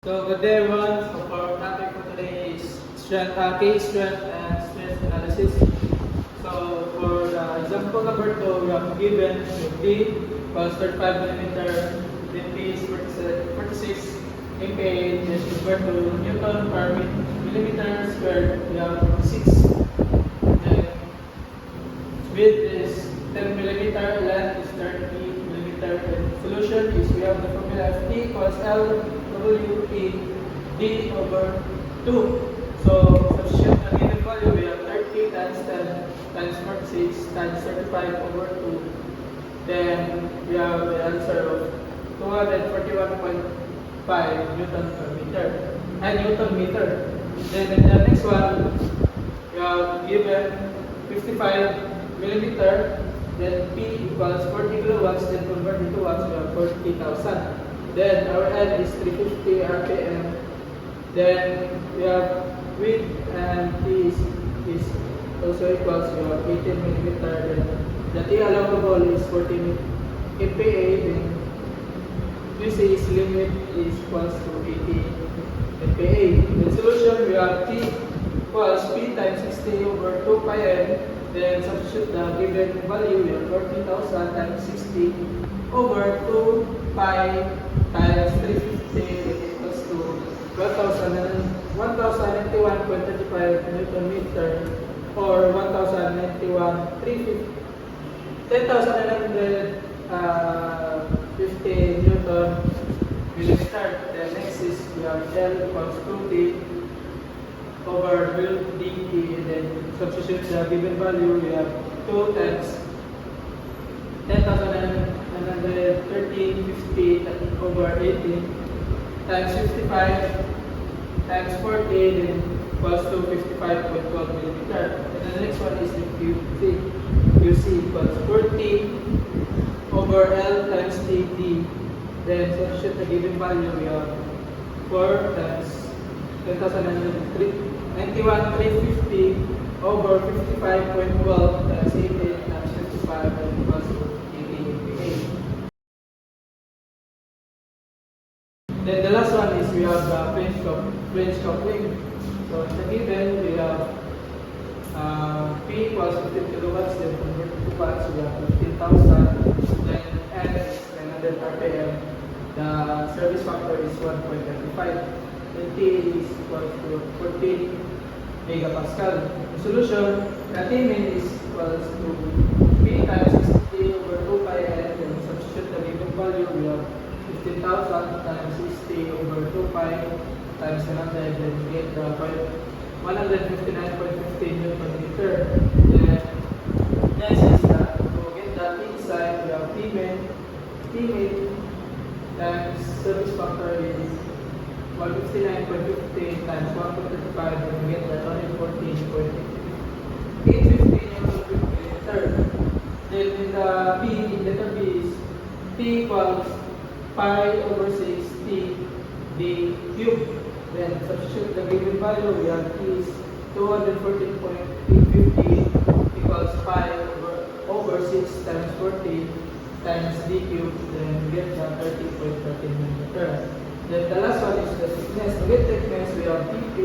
So good day everyone. So for our topic for today is case strength and stress analysis. So for the example number 2, we have given D equals 35 millimeter, then P is 46 MPa is equal to Newton per millimeter squared. We have 6. Then width is 10 millimeter, length is 30 millimeter. And solution is we have the formula of T equals L WP D over 2. So substitute the given value, we have 30 times 10 times 46 times 35 over 2. Then we have the answer of 241.5 Newton per meter and Newton meter. Then in the next one, we have given 55 millimeter, then P equals 40 kilowatts, then converted to watts, we have 40,000. Then our N is 350 RPM. Then we have width and T is also equals to 18 millimeter. Then the T allowable is 40 MPa. Then UC's limit is equals to 80 MPa. In solution, we have T equals P times 60 over 2 pi n. Then substitute the given value, we have 40,000 times 60 over 2 pi times 350 equals to 1,091.35 Newton meter or 10,950 Newton millimeter. The next is we have L equals 2T over dt, and then substitute the given value, we have 2 times 10,950 over 18 times 55 times 40, then equals to 55.12 millimeter. And the next one is the QC. QC equals 40 over L times TD. Then substitute the given value, we have 4 times 10,991,350 over 55.12 times 18 times 55 equals to 80 MPa. Then the last one is we have the French coupling. So in the given we have P equals 15 kilowatts, then converted to watts, we have 15,000. Then N is 900 RPM. The service factor is 1.35. Then T is equal to 14 megapascal. The solution, the T min is equals to P times 60 over 2 pi n. Then substitute the given value, we have 15,000 times 60 over 2 pi times 100, then get the 159.15 Newton meter. Then next is that to get the T side, we have T min times service factor is 159.50 times 1.35, then we get the 114.850 Newton meter. Then in the B, letter B is T equals pi over 6 T D cube. Then substitute the given value, we have T is 214.850 equals pi over 6 times 40 times D cube. Then we get the 30.13 millimeter. Then the last one is the thickness. To get thickness, we have TP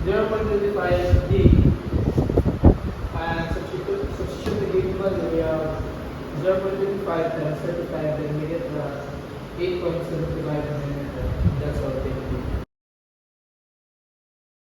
0.25 D. And substitute the given value, we have 0.25 times 35, then we get the 8.75